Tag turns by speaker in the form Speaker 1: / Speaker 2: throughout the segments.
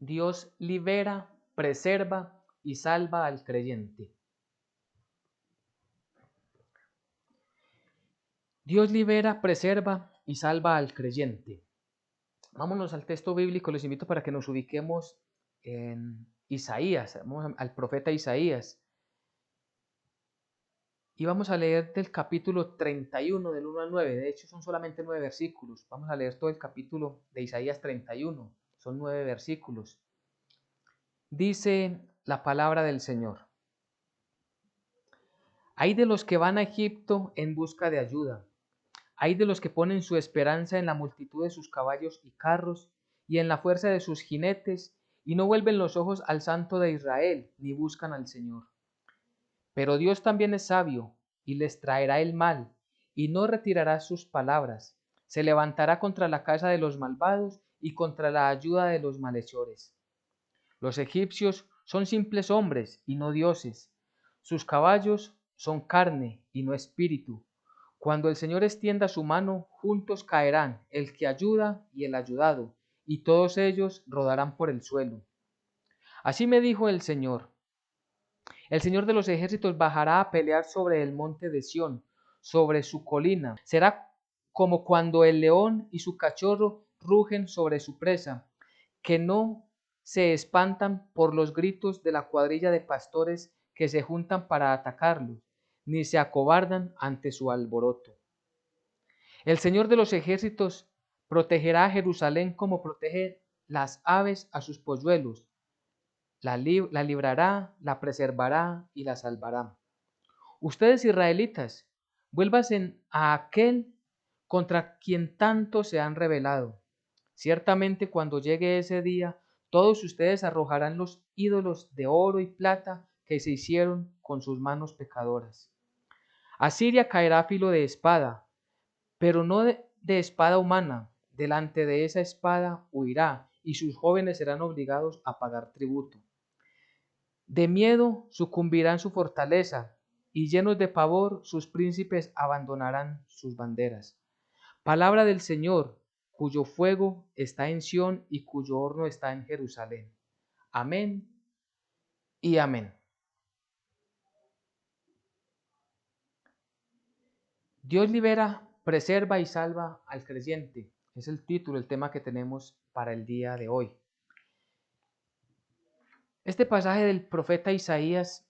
Speaker 1: Dios libera, preserva y salva al creyente. Dios libera, preserva y salva al creyente. Vámonos al texto bíblico, les invito para que nos ubiquemos en Isaías, vamos al profeta Isaías. Y vamos a leer del capítulo 31, del 1 al 9. De hecho, son solamente 9 versículos. Vamos a leer todo el capítulo de Isaías 31. Son 9 versículos. Dice la palabra del Señor. Hay de los que van a Egipto en busca de ayuda. Hay de los que ponen su esperanza en la multitud de sus caballos y carros y en la fuerza de sus jinetes, y no vuelven los ojos al Santo de Israel, ni buscan al Señor. Pero Dios también es sabio, y les traerá el mal, y no retirará sus palabras. Se levantará contra la casa de los malvados y contra la ayuda de los malhechores. Los egipcios son simples hombres y no dioses. Sus caballos son carne y no espíritu. Cuando el Señor extienda su mano, juntos caerán el que ayuda y el ayudado, y todos ellos rodarán por el suelo. Así me dijo el Señor de los ejércitos bajará a pelear sobre el monte de Sión, sobre su colina. Será como cuando el león y su cachorro rugen sobre su presa, que no se espantan por los gritos de la cuadrilla de pastores que se juntan para atacarlos, ni se acobardan ante su alboroto. El Señor de los ejércitos protegerá a Jerusalén como protege las aves a sus polluelos. La librará, la preservará y la salvará. Ustedes israelitas, vuélvanse a aquel contra quien tanto se han rebelado. Ciertamente cuando llegue ese día, todos ustedes arrojarán los ídolos de oro y plata que se hicieron con sus manos pecadoras. Asiria caerá a filo de espada, pero no de espada humana. Delante de esa espada huirá, y sus jóvenes serán obligados a pagar tributo. De miedo sucumbirán su fortaleza, y llenos de pavor sus príncipes abandonarán sus banderas. Palabra del Señor, cuyo fuego está en Sión y cuyo horno está en Jerusalén. Amén y amén. Dios libera, preserva y salva al creyente. Es el título, el tema que tenemos para el día de hoy. Este pasaje del profeta Isaías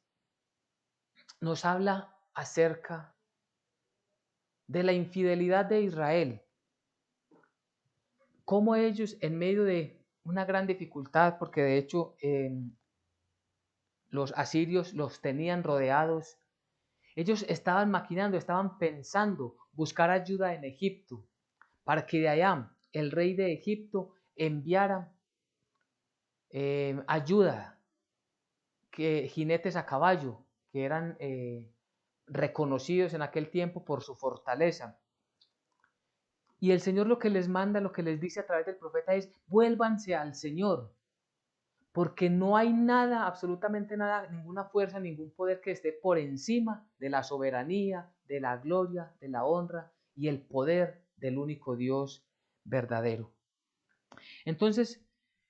Speaker 1: nos habla acerca de la infidelidad de Israel. Cómo ellos, en medio de una gran dificultad, porque de hecho los asirios los tenían rodeados, ellos estaban maquinando, estaban pensando buscar ayuda en Egipto, para que de allá el rey de Egipto enviara ayuda, que jinetes a caballo, que eran reconocidos en aquel tiempo por su fortaleza. Y el Señor lo que les manda, lo que les dice a través del profeta es: vuélvanse al Señor, porque no hay nada, absolutamente nada, ninguna fuerza, ningún poder que esté por encima de la soberanía, de la gloria, de la honra y el poder del único Dios verdadero. Entonces,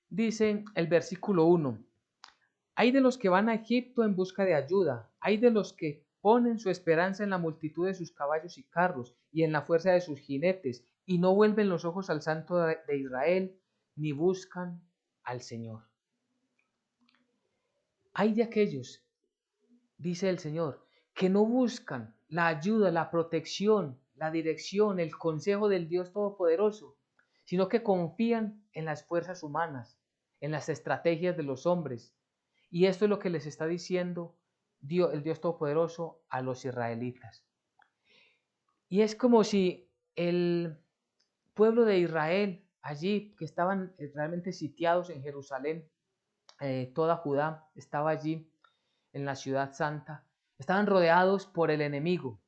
Speaker 1: dice el versículo 1, hay de los que van a Egipto en busca de ayuda, hay de los que ponen su esperanza en la multitud de sus caballos y carros y en la fuerza de sus jinetes, y no vuelven los ojos al Santo de Israel, ni buscan al Señor. Hay de aquellos, dice el Señor, que no buscan la ayuda, la protección, la dirección, el consejo del Dios Todopoderoso, sino que confían en las fuerzas humanas, en las estrategias de los hombres. Y esto es lo que les está diciendo el Dios Todopoderoso a los israelitas. Y es como si el pueblo de Israel, allí que estaban realmente sitiados en Jerusalén, toda Judá estaba allí en la ciudad santa, estaban rodeados por el enemigo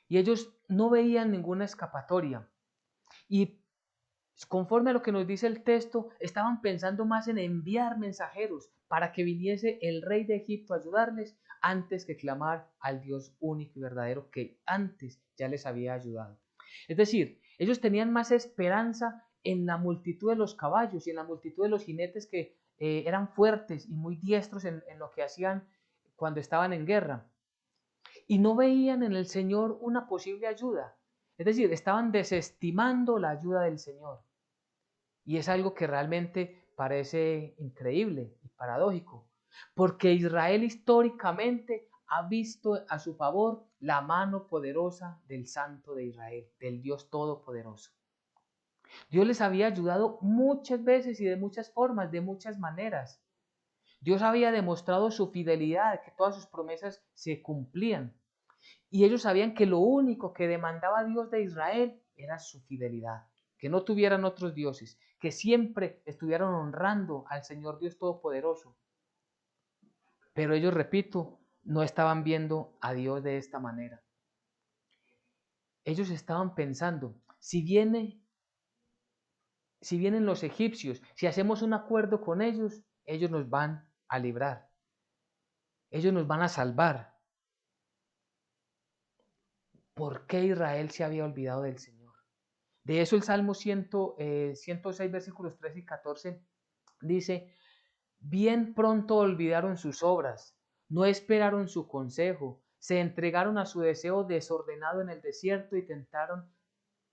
Speaker 1: y ellos no veían ninguna escapatoria. Y conforme a lo que nos dice el texto, estaban pensando más en enviar mensajeros para que viniese el rey de Egipto a ayudarles antes que clamar al Dios único y verdadero que antes ya les había ayudado. Es decir, ellos tenían más esperanza en la multitud de los caballos y en la multitud de los jinetes que eran fuertes y muy diestros en lo que hacían cuando estaban en guerra. Y no veían en el Señor una posible ayuda. Es decir, estaban desestimando la ayuda del Señor. Y es algo que realmente parece increíble y paradójico, porque Israel históricamente ha visto a su favor la mano poderosa del Santo de Israel, del Dios Todopoderoso. Dios les había ayudado muchas veces y de muchas formas, de muchas maneras. Dios había demostrado su fidelidad, que todas sus promesas se cumplían. Y ellos sabían que lo único que demandaba Dios de Israel era su fidelidad, que no tuvieran otros dioses, que siempre estuvieran honrando al Señor Dios Todopoderoso. Pero ellos, repito, no estaban viendo a Dios de esta manera. Ellos estaban pensando, si vienen los egipcios, si hacemos un acuerdo con ellos, ellos nos van a librar, ellos nos van a salvar. ¿Por qué Israel se había olvidado del Señor? De eso el Salmo 106, versículos 13 y 14 dice, bien pronto olvidaron sus obras, no esperaron su consejo, se entregaron a su deseo desordenado en el desierto y tentaron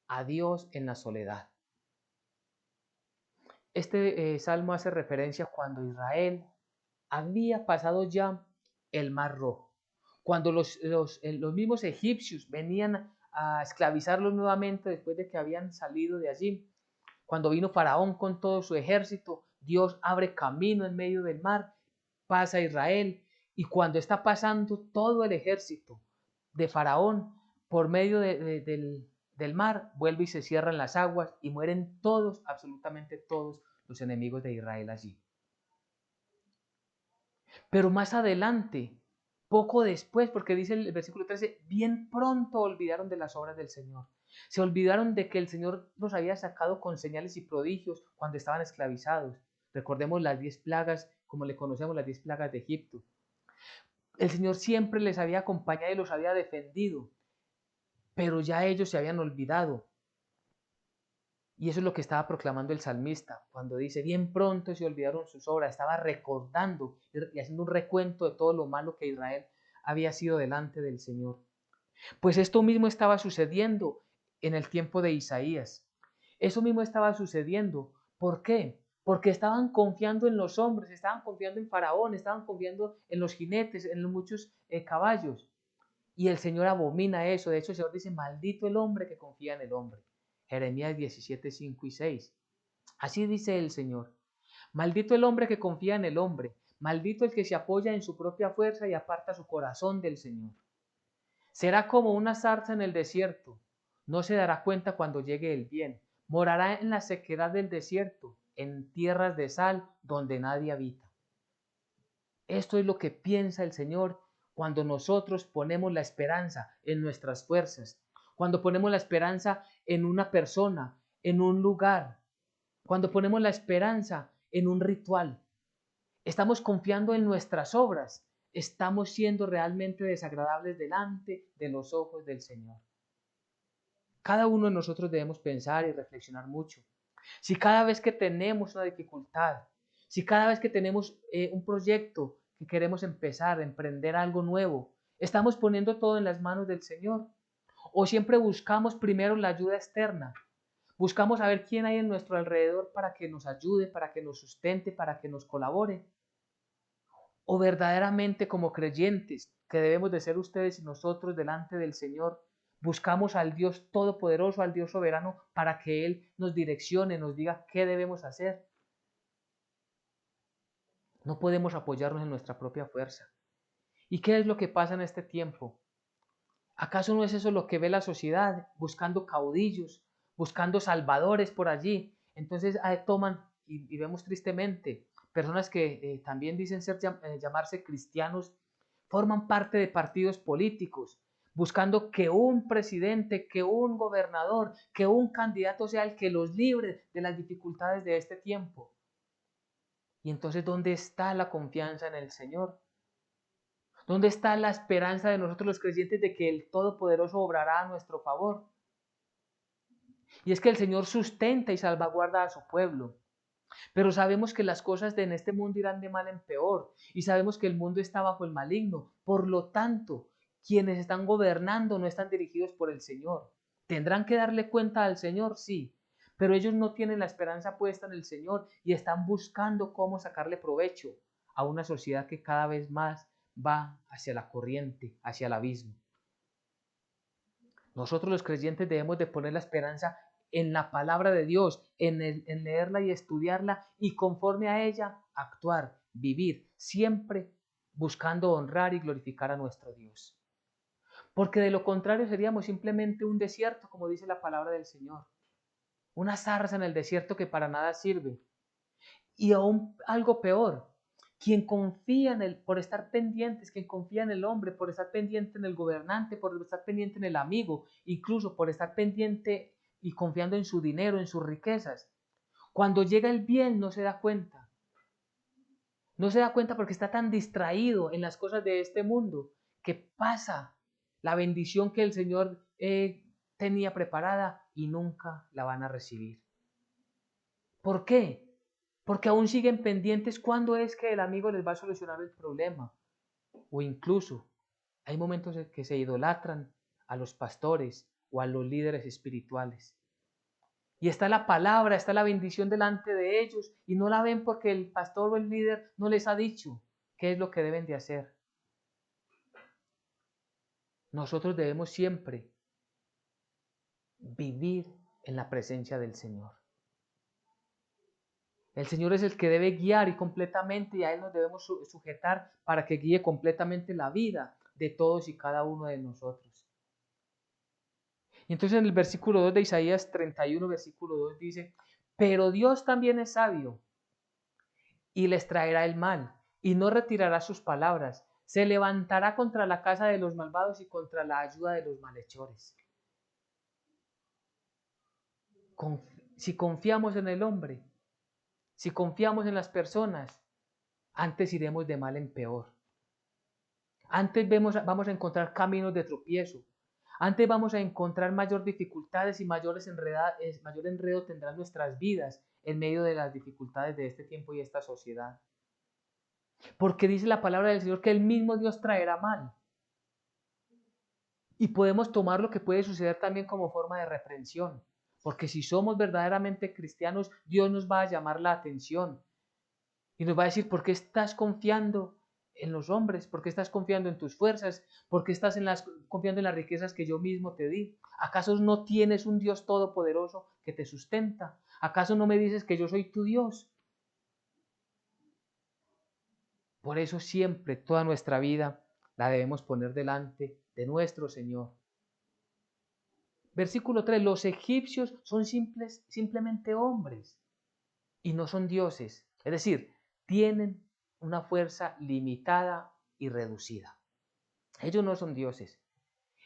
Speaker 1: a Dios en la soledad. Este salmo hace referencia cuando Israel había pasado ya el Mar Rojo, cuando los mismos egipcios venían a esclavizarlos nuevamente después de que habían salido de allí. Cuando vino Faraón con todo su ejército, Dios abre camino en medio del mar, pasa Israel, y cuando está pasando todo el ejército de Faraón por medio del mar, vuelve y se cierran las aguas y mueren todos, absolutamente todos los enemigos de Israel allí. Pero más adelante, poco después, porque dice el versículo 13, bien pronto olvidaron de las obras del Señor. Se olvidaron de que el Señor los había sacado con señales y prodigios cuando estaban esclavizados. Recordemos las 10 plagas, como le conocemos, las 10 plagas de Egipto. El Señor siempre les había acompañado y los había defendido, pero ya ellos se habían olvidado. Y eso es lo que estaba proclamando el salmista cuando dice, bien pronto se olvidaron sus obras. Estaba recordando y haciendo un recuento de todo lo malo que Israel había sido delante del Señor. Pues esto mismo estaba sucediendo en el tiempo de Isaías. Eso mismo estaba sucediendo. ¿Por qué? Porque estaban confiando en los hombres, estaban confiando en Faraón, estaban confiando en los jinetes, en los muchos caballos. Y el Señor abomina eso. De hecho, el Señor dice, maldito el hombre que confía en el hombre. Jeremías 17, 5 y 6. Así dice el Señor. Maldito el hombre que confía en el hombre. Maldito el que se apoya en su propia fuerza y aparta su corazón del Señor. Será como una zarza en el desierto. No se dará cuenta cuando llegue el bien. Morará en la sequedad del desierto, en tierras de sal donde nadie habita. Esto es lo que piensa el Señor cuando nosotros ponemos la esperanza en nuestras fuerzas, cuando ponemos la esperanza en una persona, en un lugar, cuando ponemos la esperanza en un ritual. Estamos confiando en nuestras obras, estamos siendo realmente desagradables delante de los ojos del Señor. Cada uno de nosotros debemos pensar y reflexionar mucho. Si cada vez que tenemos una dificultad, si cada vez que tenemos un proyecto que queremos empezar, emprender algo nuevo, estamos poniendo todo en las manos del Señor, o siempre buscamos primero la ayuda externa, buscamos saber quién hay en nuestro alrededor para que nos ayude, para que nos sustente, para que nos colabore, o verdaderamente como creyentes que debemos de ser ustedes y nosotros delante del Señor, buscamos al Dios Todopoderoso, al Dios Soberano, para que Él nos direccione, nos diga qué debemos hacer. No podemos apoyarnos en nuestra propia fuerza. ¿Y qué es lo que pasa en este tiempo? ¿Acaso no es eso lo que ve la sociedad? Buscando caudillos, buscando salvadores por allí. Entonces toman, y vemos tristemente, personas que también dicen llamarse cristianos, forman parte de partidos políticos, buscando que un presidente, que un gobernador, que un candidato sea el que los libre de las dificultades de este tiempo. Y entonces, ¿dónde está la confianza en el Señor? ¿Dónde está la esperanza de nosotros los creyentes de que el Todopoderoso obrará a nuestro favor? Y es que el Señor sustenta y salvaguarda a su pueblo. Pero sabemos que las cosas en este mundo irán de mal en peor. Y sabemos que el mundo está bajo el maligno. Por lo tanto, quienes están gobernando no están dirigidos por el Señor. ¿Tendrán que darle cuenta al Señor? Sí. Pero ellos no tienen la esperanza puesta en el Señor y están buscando cómo sacarle provecho a una sociedad que cada vez más va hacia la corriente, hacia el abismo. Nosotros los creyentes debemos de poner la esperanza en la palabra de Dios, en leerla y estudiarla y conforme a ella actuar, vivir, siempre buscando honrar y glorificar a nuestro Dios. Porque de lo contrario seríamos simplemente un desierto, como dice la palabra del Señor. Una zarza en el desierto que para nada sirve. Y aún algo peor, quien confía en él, por estar pendientes, quien confía en el hombre, por estar pendiente en el gobernante, por estar pendiente en el amigo, incluso por estar pendiente y confiando en su dinero, en sus riquezas. Cuando llega el bien no se da cuenta. No se da cuenta porque está tan distraído en las cosas de este mundo que pasa la bendición que el Señor tenía preparada y nunca la van a recibir. ¿Por qué? Porque aún siguen pendientes cuándo es que el amigo les va a solucionar el problema. O incluso hay momentos en que se idolatran a los pastores o a los líderes espirituales. Y está la palabra, está la bendición delante de ellos y no la ven porque el pastor o el líder no les ha dicho qué es lo que deben de hacer. Nosotros debemos siempre vivir en la presencia del Señor. El Señor es el que debe guiar y completamente y a Él nos debemos sujetar para que guíe completamente la vida de todos y cada uno de nosotros. Y entonces en el versículo 2 de Isaías 31, versículo 2 dice, pero Dios también es sabio y les traerá el mal y no retirará sus palabras. Se levantará contra la casa de los malvados y contra la ayuda de los malhechores. Si confiamos en el hombre, si confiamos en las personas, antes iremos de mal en peor. Antes vamos a encontrar caminos de tropiezo. Antes vamos a encontrar mayor dificultades y mayor enredo tendrán nuestras vidas en medio de las dificultades de este tiempo y esta sociedad. Porque dice la palabra del Señor que el mismo Dios traerá mal. Y podemos tomar lo que puede suceder también como forma de reprensión. Porque si somos verdaderamente cristianos, Dios nos va a llamar la atención. Y nos va a decir, ¿por qué estás confiando en los hombres? ¿Por qué estás confiando en tus fuerzas? ¿Por qué estás confiando en las riquezas que yo mismo te di? ¿Acaso no tienes un Dios todopoderoso que te sustenta? ¿Acaso no me dices que yo soy tu Dios? Por eso siempre, toda nuestra vida, la debemos poner delante de nuestro Señor. Versículo 3, los egipcios son simplemente hombres y no son dioses. Es decir, tienen una fuerza limitada y reducida. Ellos no son dioses.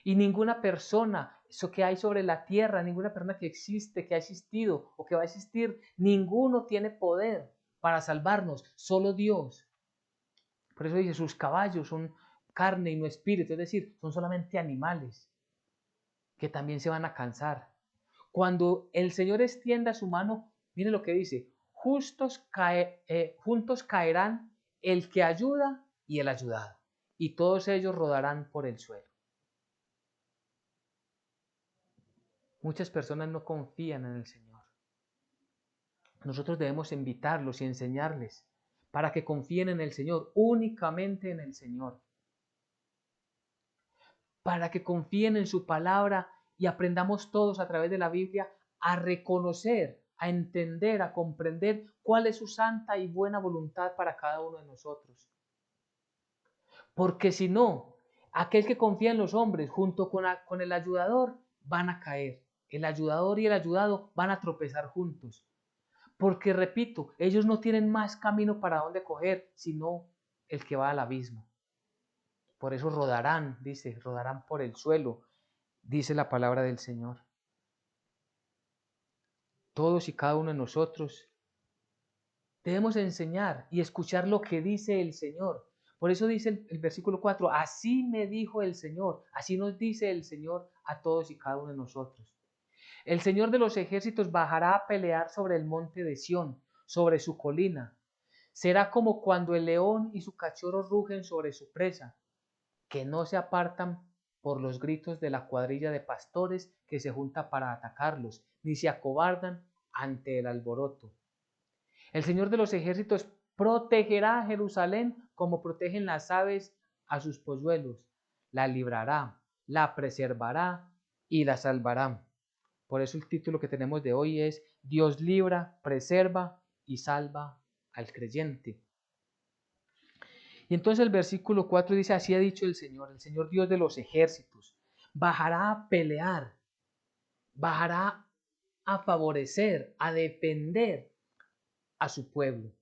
Speaker 1: Y ninguna persona que hay sobre la tierra, ninguna persona que existe, que ha existido o que va a existir, ninguno tiene poder para salvarnos, solo Dios. Por eso dice, sus caballos son carne y no espíritu, es decir, son solamente animales que también se van a cansar. Cuando el Señor extienda su mano, mire lo que dice, juntos caerán el que ayuda y el ayudado, y todos ellos rodarán por el suelo. Muchas personas no confían en el Señor. Nosotros debemos invitarlos y enseñarles para que confíen en el Señor, únicamente en el Señor. Para que confíen en su palabra y aprendamos todos a través de la Biblia a reconocer, a entender, a comprender cuál es su santa y buena voluntad para cada uno de nosotros. Porque si no, aquel que confía en los hombres junto con el ayudador van a caer. El ayudador y el ayudado van a tropezar juntos. Porque, repito, ellos no tienen más camino para dónde coger, sino el que va al abismo. Por eso rodarán, dice, rodarán por el suelo, dice la palabra del Señor. Todos y cada uno de nosotros debemos enseñar y escuchar lo que dice el Señor. Por eso dice el versículo 4, así me dijo el Señor, así nos dice el Señor a todos y cada uno de nosotros. El Señor de los ejércitos bajará a pelear sobre el monte de Sión, sobre su colina. Será como cuando el león y su cachorro rugen sobre su presa, que no se apartan por los gritos de la cuadrilla de pastores que se junta para atacarlos, ni se acobardan ante el alboroto. El Señor de los ejércitos protegerá a Jerusalén como protegen las aves a sus polluelos. La librará, la preservará y la salvará. Por eso el título que tenemos de hoy es Dios libra, preserva y salva al creyente. Y entonces el versículo 4 dice, así ha dicho el Señor Dios de los ejércitos, bajará a pelear, bajará a favorecer, a defender a su pueblo.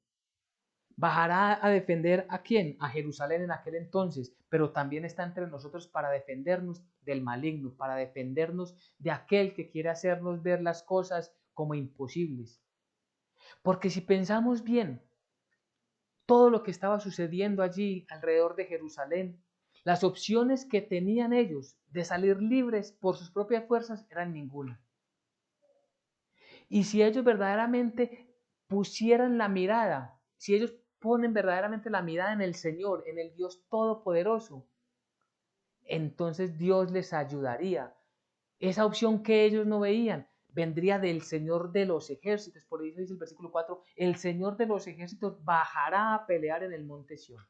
Speaker 1: Bajará a defender ¿a quién? A Jerusalén en aquel entonces, pero también está entre nosotros para defendernos del maligno, para defendernos de aquel que quiere hacernos ver las cosas como imposibles. Porque si pensamos bien, todo lo que estaba sucediendo allí alrededor de Jerusalén, las opciones que tenían ellos de salir libres por sus propias fuerzas eran ninguna. Y si ellos verdaderamente pusieran la mirada, si ellos ponen verdaderamente la mirada en el Señor, en el Dios Todopoderoso, entonces Dios les ayudaría. Esa opción que ellos no veían vendría del Señor de los ejércitos. Por eso dice el versículo 4, el Señor de los ejércitos bajará a pelear en el monte Sión.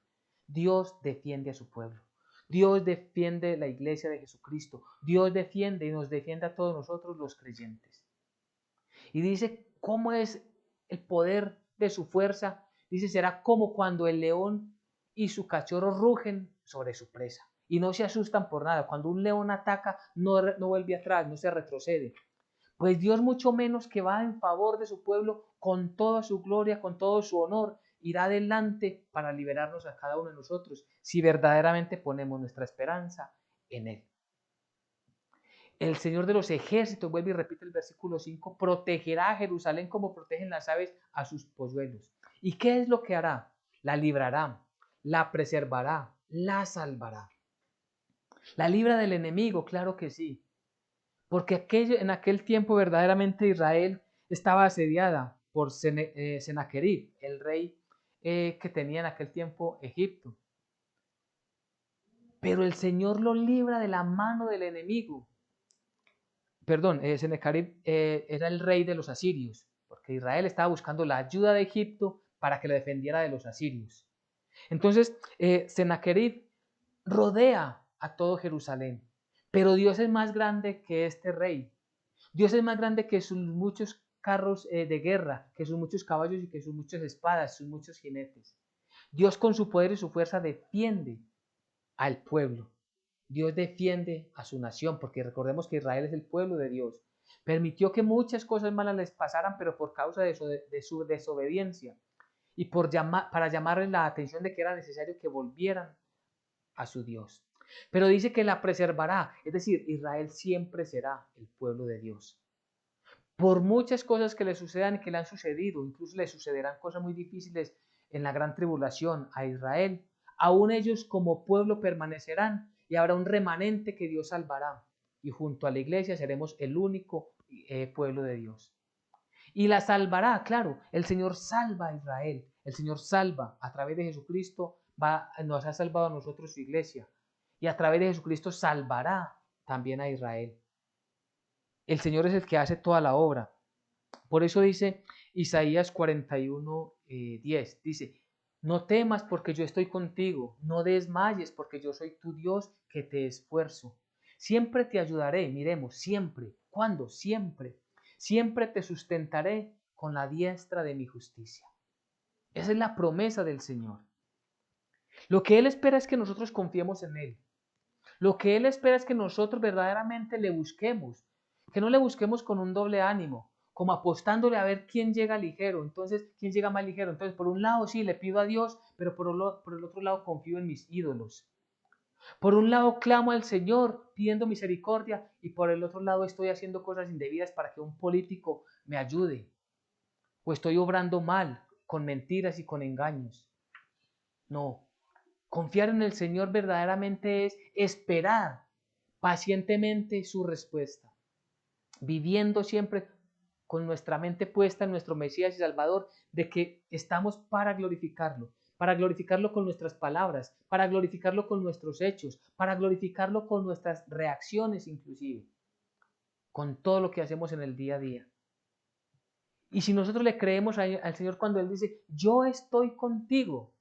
Speaker 1: Dios defiende a su pueblo. Dios defiende la iglesia de Jesucristo. Dios defiende y nos defiende a todos nosotros los creyentes. Y dice, ¿cómo es el poder de su fuerza? Dice, será como cuando el león y su cachorro rugen sobre su presa y no se asustan por nada. Cuando un león ataca, no vuelve atrás, no se retrocede. Pues Dios mucho menos que va en favor de su pueblo con toda su gloria, con todo su honor, irá adelante para liberarnos a cada uno de nosotros, si verdaderamente ponemos nuestra esperanza en Él. El Señor de los ejércitos, vuelve y repite el versículo 5, protegerá a Jerusalén como protegen las aves a sus polluelos. ¿Y qué es lo que hará? La librará, la preservará, la salvará. La libra del enemigo, claro que sí. Porque en aquel tiempo verdaderamente Israel estaba asediada por Sennacherib, el rey que tenía en aquel tiempo Egipto. Pero el Señor lo libra de la mano del enemigo. Perdón, Sennacherib era el rey de los asirios, porque Israel estaba buscando la ayuda de Egipto para que lo defendiera de los asirios. Entonces, Sennacherib rodea a todo Jerusalén, pero Dios es más grande que este rey. Dios es más grande que sus muchos carros de guerra, que sus muchos caballos y que sus muchas espadas, sus muchos jinetes. Dios con su poder y su fuerza defiende al pueblo. Dios defiende a su nación, porque recordemos que Israel es el pueblo de Dios. Permitió que muchas cosas malas les pasaran, pero por causa de su desobediencia y para llamarles la atención de que era necesario que volvieran a su Dios. Pero dice que la preservará, es decir, Israel siempre será el pueblo de Dios. Por muchas cosas que le sucedan y que le han sucedido, incluso le sucederán cosas muy difíciles en la gran tribulación a Israel, aún ellos como pueblo permanecerán y habrá un remanente que Dios salvará. Y junto a la iglesia seremos el único pueblo de Dios. Y la salvará, claro, el Señor salva a Israel, el Señor salva a través de Jesucristo, nos ha salvado a nosotros su iglesia. Y a través de Jesucristo salvará también a Israel. El Señor es el que hace toda la obra. Por eso dice Isaías 41, 10, dice, no temas porque yo estoy contigo, no desmayes porque yo soy tu Dios que te esfuerzo. Siempre te ayudaré, miremos, siempre. ¿Cuándo? Siempre. Siempre te sustentaré con la diestra de mi justicia. Esa es la promesa del Señor. Lo que Él espera es que nosotros confiemos en Él. Lo que Él espera es que nosotros verdaderamente le busquemos, que no le busquemos con un doble ánimo, como apostándole a ver quién llega ligero, entonces, quién llega más ligero. Entonces, por un lado sí, le pido a Dios, pero por el otro lado confío en mis ídolos. Por un lado clamo al Señor pidiendo misericordia y por el otro lado estoy haciendo cosas indebidas para que un político me ayude. O estoy obrando mal, con mentiras y con engaños. No, confiar en el Señor verdaderamente es esperar pacientemente su respuesta. viviendo siempre con nuestra mente puesta en nuestro Mesías y Salvador, de que estamos para glorificarlo con nuestras palabras, para glorificarlo con nuestros hechos, para glorificarlo con nuestras reacciones inclusive, con todo lo que hacemos en el día a día. Y si nosotros le creemos al Señor cuando Él dice, yo estoy contigo,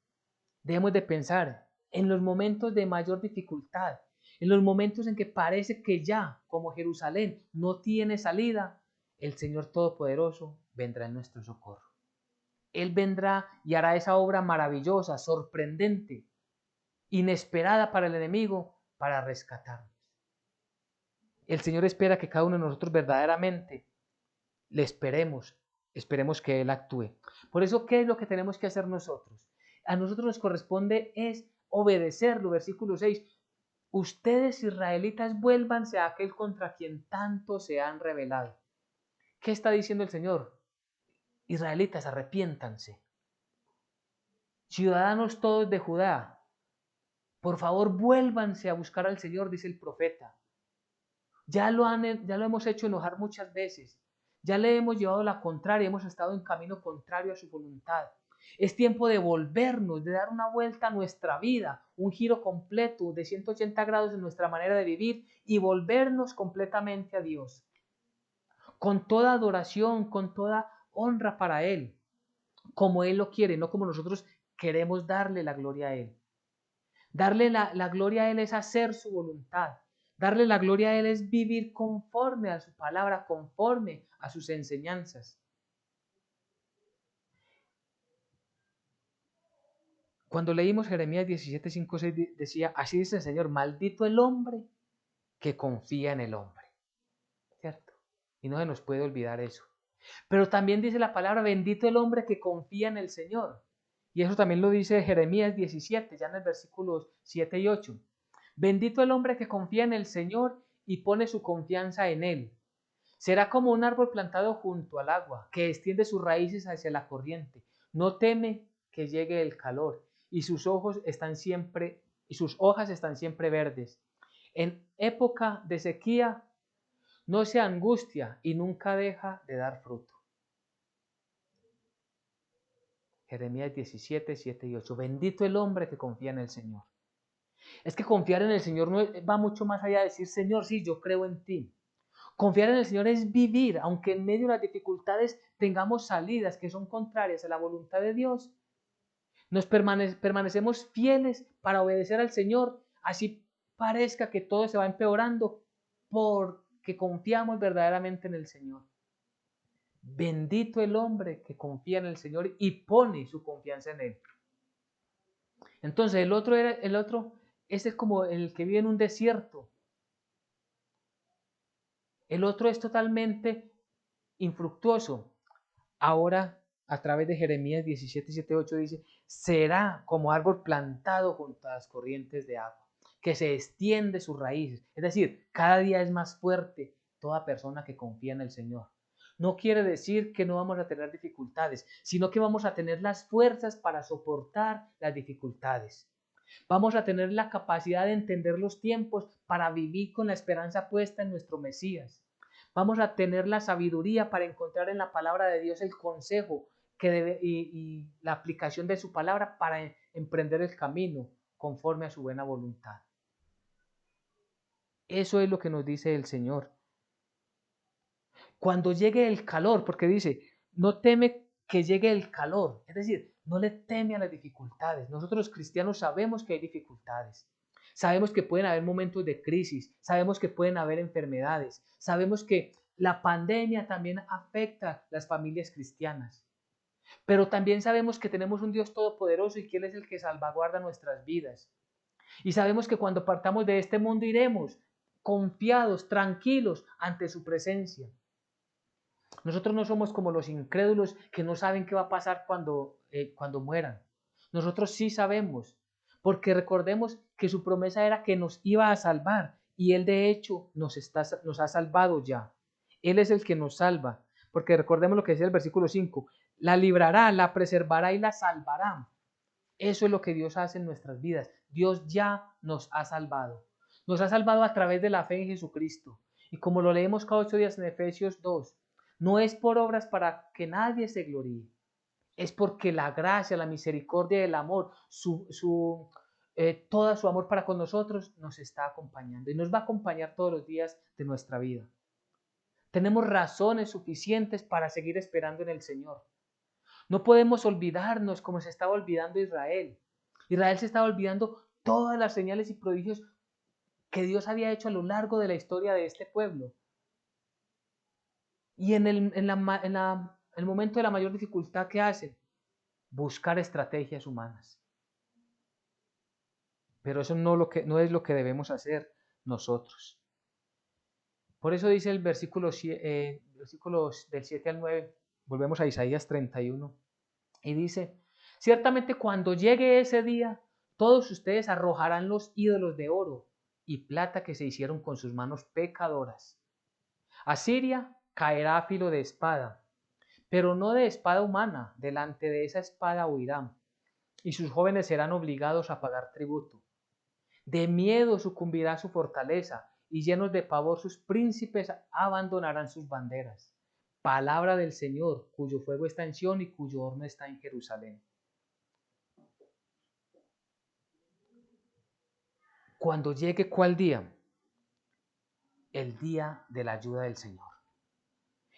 Speaker 1: debemos de pensar en los momentos de mayor dificultad, en los momentos en que parece que ya, como Jerusalén, no tiene salida, el Señor Todopoderoso vendrá en nuestro socorro. Él vendrá y hará esa obra maravillosa, sorprendente, inesperada para el enemigo, para rescatarnos. El Señor espera que cada uno de nosotros verdaderamente le esperemos que Él actúe. Por eso, ¿qué es lo que tenemos que hacer nosotros? A nosotros nos corresponde es obedecerlo, versículo 6. Ustedes israelitas vuélvanse a aquel contra quien tanto se han rebelado. ¿Qué está diciendo el Señor? Israelitas, arrepiéntanse. Ciudadanos todos de Judá, por favor vuélvanse a buscar al Señor, dice el profeta. Ya lo hemos hecho enojar muchas veces. Ya le hemos llevado la contraria, hemos estado en camino contrario a su voluntad. Es tiempo de volvernos, de dar una vuelta a nuestra vida, un giro completo de 180 grados en nuestra manera de vivir y volvernos completamente a Dios. Con toda adoración, con toda honra para Él, como Él lo quiere, no como nosotros queremos darle la gloria a Él. Darle la gloria a Él es hacer su voluntad. Darle la gloria a Él es vivir conforme a su palabra, conforme a sus enseñanzas. Cuando leímos Jeremías 17, 5, 6, decía, así dice el Señor, maldito el hombre que confía en el hombre. ¿Cierto? Y no se nos puede olvidar eso. Pero también dice la palabra, bendito el hombre que confía en el Señor. Y eso también lo dice Jeremías 17, ya en el versículos 7 y 8. Bendito el hombre que confía en el Señor y pone su confianza en Él. Será como un árbol plantado junto al agua, que extiende sus raíces hacia la corriente. No teme que llegue el calor, y sus hojas están siempre verdes. En época de sequía no se angustia y nunca deja de dar fruto. Jeremías 17, 7 y 8. Bendito el hombre que confía en el Señor. Es que confiar en el Señor no va mucho más allá de decir, Señor, sí, yo creo en ti. Confiar en el Señor es vivir, aunque en medio de las dificultades tengamos salidas que son contrarias a la voluntad de Dios. Nos permanecemos fieles para obedecer al Señor, así parezca que todo se va empeorando, porque confiamos verdaderamente en el Señor. Bendito el hombre que confía en el Señor y pone su confianza en Él. Entonces el otro, ese es como el que vive en un desierto. El otro es totalmente infructuoso. Ahora, a través de Jeremías 17, 7, 8 dice, será como árbol plantado junto a las corrientes de agua, que se extiende sus raíces. Es decir, cada día es más fuerte toda persona que confía en el Señor. No quiere decir que no vamos a tener dificultades, sino que vamos a tener las fuerzas para soportar las dificultades. Vamos a tener la capacidad de entender los tiempos para vivir con la esperanza puesta en nuestro Mesías. Vamos a tener la sabiduría para encontrar en la palabra de Dios el consejo y la aplicación de su palabra para emprender el camino conforme a su buena voluntad. Eso es lo que nos dice el Señor. Cuando llegue el calor, porque dice, no teme que llegue el calor, es decir, no le teme a las dificultades. Nosotros los cristianos sabemos que hay dificultades. Sabemos que pueden haber momentos de crisis, sabemos que pueden haber enfermedades, sabemos que la pandemia también afecta a las familias cristianas. Pero también sabemos que tenemos un Dios todopoderoso y que Él es el que salvaguarda nuestras vidas. Y sabemos que cuando partamos de este mundo iremos confiados, tranquilos ante su presencia. Nosotros no somos como los incrédulos que no saben qué va a pasar cuando mueran. Nosotros sí sabemos, porque recordemos que su promesa era que nos iba a salvar y Él de hecho nos ha salvado ya. Él es el que nos salva, porque recordemos lo que decía el versículo 5, la librará, la preservará y la salvará. Eso es lo que Dios hace en nuestras vidas. Dios ya nos ha salvado. Nos ha salvado a través de la fe en Jesucristo. Y como lo leemos cada 8 días en Efesios 2, no es por obras para que nadie se gloríe, es porque la gracia, la misericordia y el amor, todo su amor para con nosotros nos está acompañando y nos va a acompañar todos los días de nuestra vida. Tenemos razones suficientes para seguir esperando en el Señor. No podemos olvidarnos como se estaba olvidando Israel. Israel se estaba olvidando todas las señales y prodigios que Dios había hecho a lo largo de la historia de este pueblo. Y en el momento de la mayor dificultad, ¿qué hacen? Buscar estrategias humanas. Pero eso no es lo que debemos hacer nosotros. Por eso dice el versículos del 7 al 9, volvemos a Isaías 31, y dice, ciertamente cuando llegue ese día, todos ustedes arrojarán los ídolos de oro y plata que se hicieron con sus manos pecadoras. Asiria caerá a filo de espada, pero no de espada humana, delante de esa espada huirán, y sus jóvenes serán obligados a pagar tributo. De miedo sucumbirá su fortaleza, y llenos de pavor sus príncipes abandonarán sus banderas. Palabra del Señor, cuyo fuego está en Sión y cuyo horno está en Jerusalén. Cuando llegue, ¿cuál día? El día de la ayuda del Señor.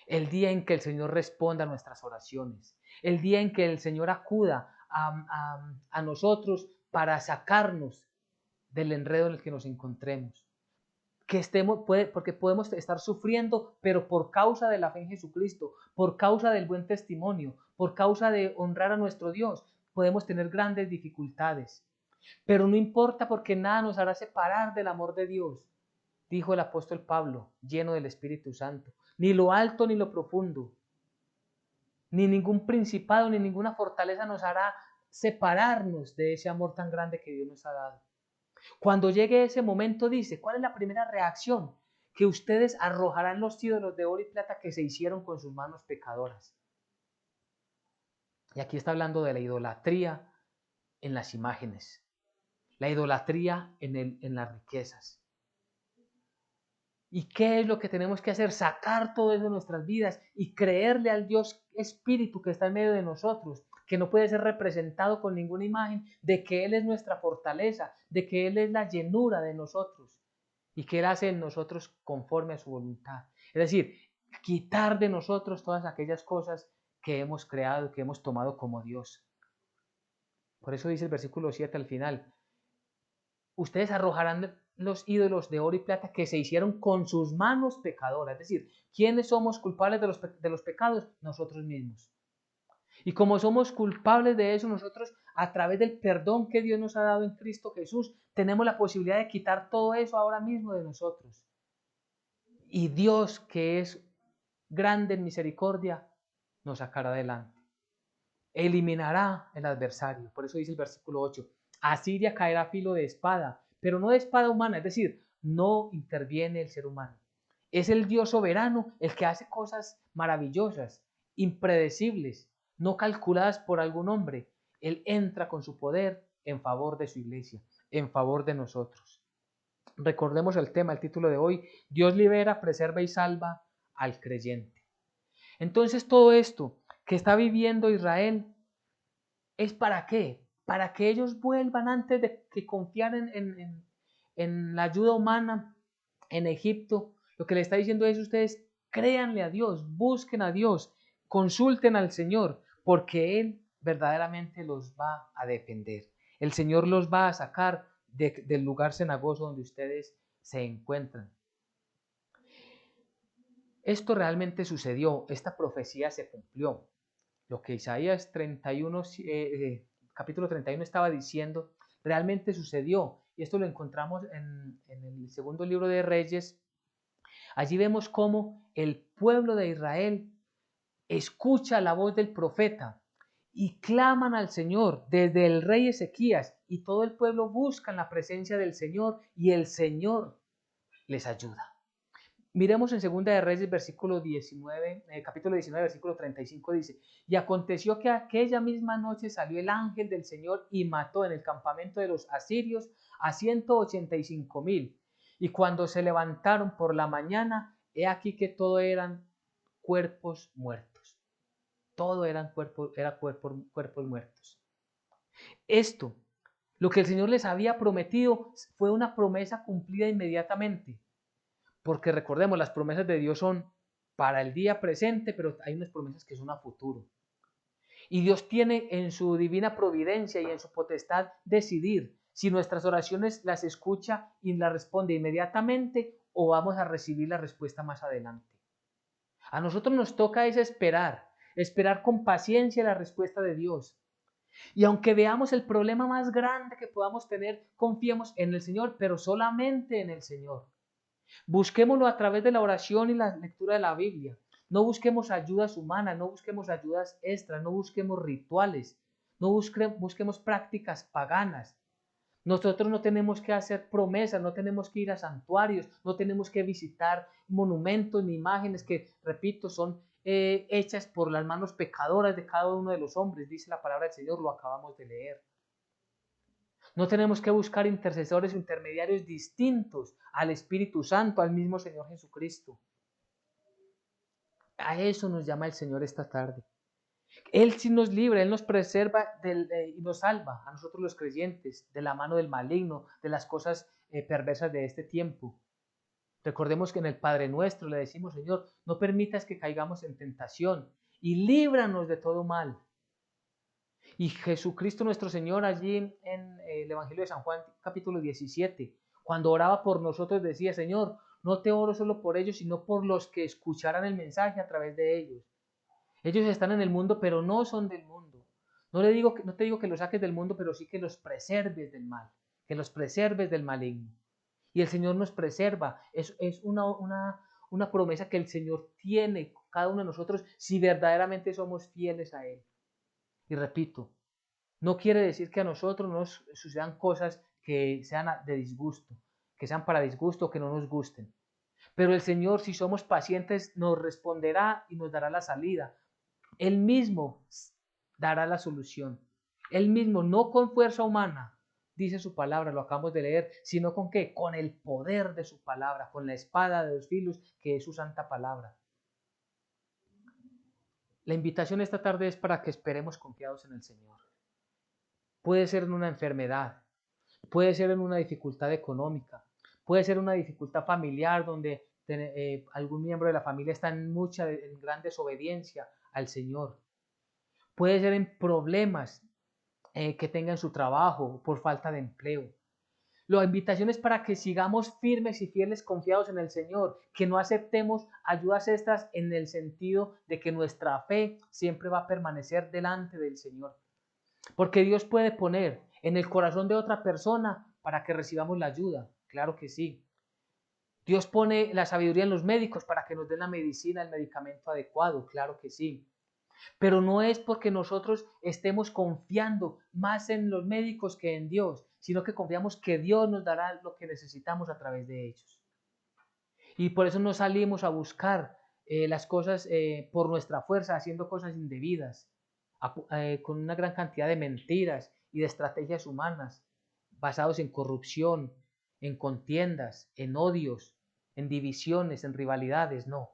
Speaker 1: El día en que el Señor responda a nuestras oraciones. El día en que el Señor acuda a nosotros para sacarnos del enredo en el que nos encontremos. Porque podemos estar sufriendo, pero por causa de la fe en Jesucristo, por causa del buen testimonio, por causa de honrar a nuestro Dios, podemos tener grandes dificultades. Pero no importa, porque nada nos hará separar del amor de Dios, dijo el apóstol Pablo, lleno del Espíritu Santo. Ni lo alto ni lo profundo, ni ningún principado, ni ninguna fortaleza nos hará separarnos de ese amor tan grande que Dios nos ha dado. Cuando llegue ese momento, dice, ¿cuál es la primera reacción? Que ustedes arrojarán los ídolos de oro y plata que se hicieron con sus manos pecadoras. Y aquí está hablando de la idolatría en las imágenes, la idolatría en las riquezas. ¿Y qué es lo que tenemos que hacer? Sacar todo eso de nuestras vidas y creerle al Dios Espíritu que está en medio de nosotros, que no puede ser representado con ninguna imagen, de que Él es nuestra fortaleza, de que Él es la llenura de nosotros y que Él hace en nosotros conforme a su voluntad. Es decir, quitar de nosotros todas aquellas cosas que hemos creado, que hemos tomado como Dios. Por eso dice el versículo 7 al final, ustedes arrojarán los ídolos de oro y plata que se hicieron con sus manos pecadoras. Es decir, ¿quiénes somos culpables de los pecados? Nosotros mismos. Y como somos culpables de eso, nosotros, a través del perdón que Dios nos ha dado en Cristo Jesús, tenemos la posibilidad de quitar todo eso ahora mismo de nosotros. Y Dios, que es grande en misericordia, nos sacará adelante. Eliminará el adversario. Por eso dice el versículo 8, Asiria caerá a filo de espada, pero no de espada humana, es decir, no interviene el ser humano. Es el Dios soberano el que hace cosas maravillosas, impredecibles, no calculadas por algún hombre. Él entra con su poder en favor de su iglesia, en favor de nosotros. Recordemos el tema, el título de hoy, Dios libera, preserva y salva al creyente. Entonces todo esto que está viviendo Israel es ¿para qué? Para que ellos vuelvan antes de que confiar en la ayuda humana en Egipto. Lo que le está diciendo es ustedes créanle a Dios, busquen a Dios, consulten al Señor, porque Él verdaderamente los va a defender. El Señor los va a sacar del lugar cenagoso donde ustedes se encuentran. Esto realmente sucedió, esta profecía se cumplió. Lo que Isaías 31, capítulo 31 estaba diciendo, realmente sucedió. Y esto lo encontramos en el segundo libro de Reyes. Allí vemos cómo el pueblo de Israel escucha la voz del profeta y claman al Señor desde el rey Ezequías, y todo el pueblo busca la presencia del Señor y el Señor les ayuda. Miremos en 2 de Reyes, capítulo 19, versículo 35, dice, y aconteció que aquella misma noche salió el ángel del Señor y mató en el campamento de los asirios a 185,000, Y cuando se levantaron por la mañana, he aquí que todo eran cuerpos muertos. Todo eran cuerpos muertos. Esto, lo que el Señor les había prometido, fue una promesa cumplida inmediatamente. Porque recordemos, las promesas de Dios son para el día presente, pero hay unas promesas que son a futuro. Y Dios tiene en su divina providencia y en su potestad decidir si nuestras oraciones las escucha y las responde inmediatamente o vamos a recibir la respuesta más adelante. A nosotros nos toca es esperar con paciencia la respuesta de Dios. Y aunque veamos el problema más grande que podamos tener, confiemos en el Señor, pero solamente en el Señor. Busquémoslo a través de la oración y la lectura de la Biblia. No busquemos ayudas humanas, no busquemos ayudas extras, no busquemos rituales, no busquemos prácticas paganas. Nosotros no tenemos que hacer promesas, no tenemos que ir a santuarios, no tenemos que visitar monumentos ni imágenes que, repito, son hechas por las manos pecadoras de cada uno de los hombres, dice la palabra del Señor, lo acabamos de leer. No tenemos que buscar intercesores o intermediarios distintos al Espíritu Santo, al mismo Señor Jesucristo. A eso nos llama el Señor esta tarde. Él sí nos libra, Él nos preserva y nos salva a nosotros los creyentes de la mano del maligno, de las cosas perversas de este tiempo. Recordemos que en el Padre Nuestro le decimos, Señor, no permitas que caigamos en tentación y líbranos de todo mal. Y Jesucristo nuestro Señor allí en el Evangelio de San Juan capítulo 17, cuando oraba por nosotros decía, Señor, no te oro solo por ellos, sino por los que escucharan el mensaje a través de ellos. Ellos están en el mundo, pero no son del mundo. No te digo que los saques del mundo, pero sí que los preserves del mal, que los preserves del maligno. Y el Señor nos preserva. Es una promesa que el Señor tiene cada uno de nosotros si verdaderamente somos fieles a Él. Y repito, no quiere decir que a nosotros nos sucedan cosas que sean de disgusto, que sean para disgusto, que no nos gusten. Pero el Señor, si somos pacientes, nos responderá y nos dará la salida. Él mismo dará la solución. Él mismo, no con fuerza humana, dice su palabra, lo acabamos de leer, sino con qué? Con el poder de su palabra, con la espada de 2 filos, que es su santa palabra. La invitación esta tarde es para que esperemos confiados en el Señor. Puede ser en una enfermedad, puede ser en una dificultad económica, puede ser una dificultad familiar donde algún miembro de la familia está en gran desobediencia al Señor. Puede ser en problemas que tengan su trabajo por falta de empleo. La invitación es para que sigamos firmes y fieles confiados en el Señor, que no aceptemos ayudas extras en el sentido de que nuestra fe siempre va a permanecer delante del Señor. Porque Dios puede poner en el corazón de otra persona para que recibamos la ayuda, claro que sí. Dios pone la sabiduría en los médicos para que nos den la medicina, el medicamento adecuado, claro que sí. Pero no es porque nosotros estemos confiando más en los médicos que en Dios, sino que confiamos que Dios nos dará lo que necesitamos a través de ellos. Y por eso no salimos a buscar las cosas por nuestra fuerza, haciendo cosas indebidas, con una gran cantidad de mentiras y de estrategias humanas, basados en corrupción, en contiendas, en odios, en divisiones, en rivalidades, no.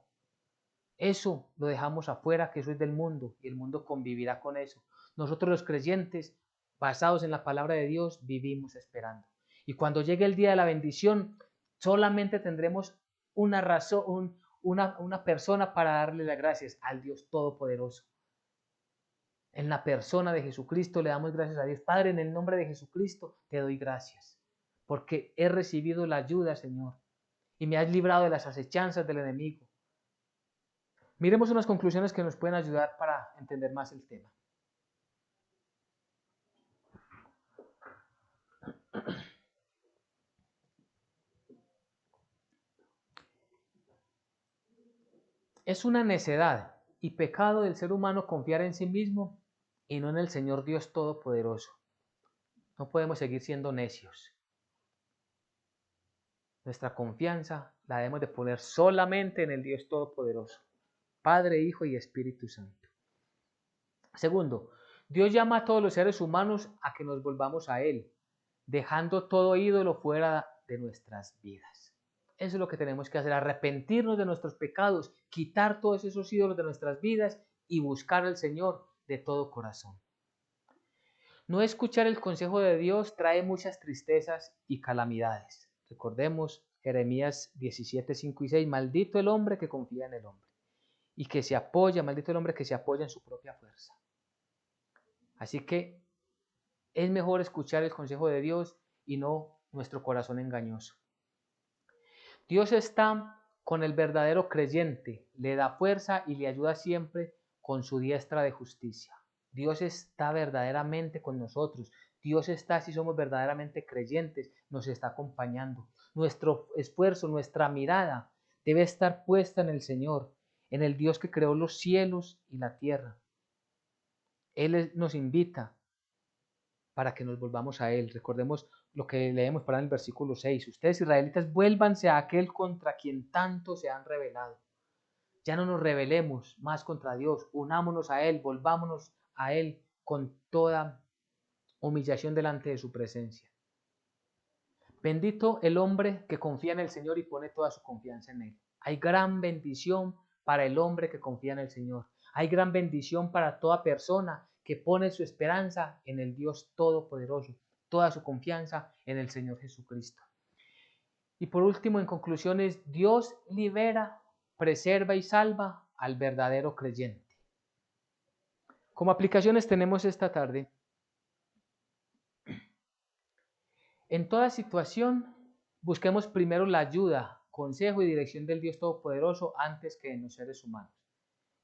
Speaker 1: Eso lo dejamos afuera, que eso es del mundo, y el mundo convivirá con eso. Nosotros los creyentes, basados en la palabra de Dios, vivimos esperando. Y cuando llegue el día de la bendición, solamente tendremos una razón, una persona para darle las gracias al Dios Todopoderoso. En la persona de Jesucristo le damos gracias a Dios. Padre, en el nombre de Jesucristo te doy gracias, porque he recibido la ayuda, Señor, y me has librado de las acechanzas del enemigo. Miremos unas conclusiones que nos pueden ayudar para entender más el tema. Es una necedad y pecado del ser humano confiar en sí mismo y no en el Señor Dios Todopoderoso. No podemos seguir siendo necios. Nuestra confianza la debemos de poner solamente en el Dios Todopoderoso, Padre, Hijo y Espíritu Santo. Segundo, Dios llama a todos los seres humanos a que nos volvamos a Él, dejando todo ídolo fuera de nuestras vidas. Eso es lo que tenemos que hacer, arrepentirnos de nuestros pecados, quitar todos esos ídolos de nuestras vidas y buscar al Señor de todo corazón. No escuchar el consejo de Dios trae muchas tristezas y calamidades. Recordemos Jeremías 17, 5 y 6, maldito el hombre que confía en el hombre y que se apoya, maldito el hombre que se apoya en su propia fuerza. Así que es mejor escuchar el consejo de Dios y no nuestro corazón engañoso. Dios está con el verdadero creyente, le da fuerza y le ayuda siempre con su diestra de justicia. Dios está verdaderamente con nosotros. Dios está, si somos verdaderamente creyentes, nos está acompañando. Nuestro esfuerzo, nuestra mirada debe estar puesta en el Señor, en el Dios que creó los cielos y la tierra. Él nos invita para que nos volvamos a Él. Recordemos lo que leemos para el versículo 6. Ustedes, israelitas, vuélvanse a aquel contra quien tanto se han rebelado. Ya no nos rebelemos más contra Dios, unámonos a Él, volvámonos a Él con toda humillación delante de su presencia. Bendito el hombre que confía en el Señor y pone toda su confianza en Él. Hay gran bendición para el hombre que confía en el Señor. Hay gran bendición para toda persona que pone su esperanza en el Dios Todopoderoso, toda su confianza en el Señor Jesucristo. Y por último, en conclusiones, Dios libera, preserva y salva al verdadero creyente. Como aplicaciones tenemos esta tarde: en toda situación, busquemos primero la ayuda, consejo y dirección del Dios Todopoderoso antes que en los seres humanos.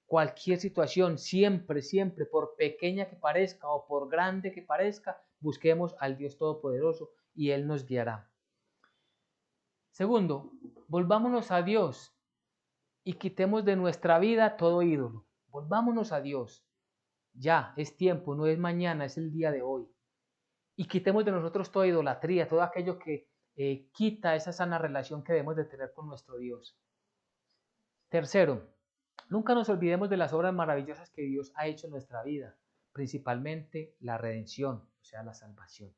Speaker 1: Cualquier situación, siempre, siempre, por pequeña que parezca o por grande que parezca, busquemos al Dios Todopoderoso y Él nos guiará. Segundo, volvámonos a Dios y quitemos de nuestra vida todo ídolo. Volvámonos a Dios. Ya, es tiempo, no es mañana, es el día de hoy. Y quitemos de nosotros toda idolatría, todo aquello que quita esa sana relación que debemos de tener con nuestro Dios. Tercero, nunca nos olvidemos de las obras maravillosas que Dios ha hecho en nuestra vida, principalmente la redención, o sea, la salvación.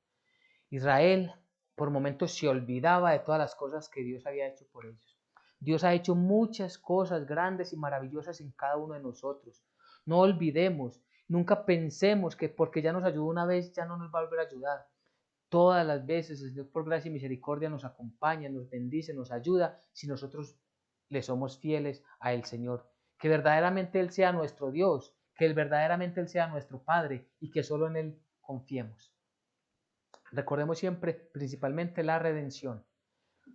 Speaker 1: Israel por momentos se olvidaba de todas las cosas que Dios había hecho por ellos. Dios ha hecho muchas cosas grandes y maravillosas en cada uno de nosotros. No olvidemos, nunca pensemos que porque ya nos ayudó una vez ya no nos va a volver a ayudar. Todas las veces el Señor por gracia y misericordia nos acompaña, nos bendice, nos ayuda si nosotros le somos fieles a el Señor. Que verdaderamente Él sea nuestro Dios, que verdaderamente Él sea nuestro Padre y que solo en Él confiemos. Recordemos siempre principalmente la redención,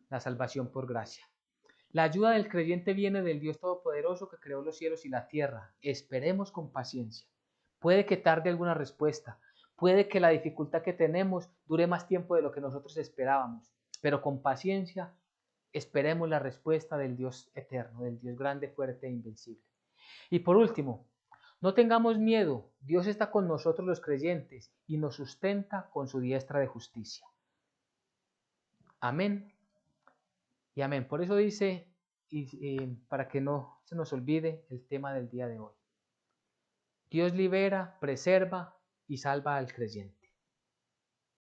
Speaker 1: la salvación por gracia. La ayuda del creyente viene del Dios Todopoderoso que creó los cielos y la tierra. Esperemos con paciencia. Puede que tarde alguna respuesta, puede que la dificultad que tenemos dure más tiempo de lo que nosotros esperábamos, pero con paciencia esperemos la respuesta del Dios eterno, del Dios grande, fuerte e invencible. Y por último, no tengamos miedo, Dios está con nosotros los creyentes y nos sustenta con su diestra de justicia. Amén y amén. Por eso dice, para que no se nos olvide el tema del día de hoy: Dios libera, preserva y salva al creyente.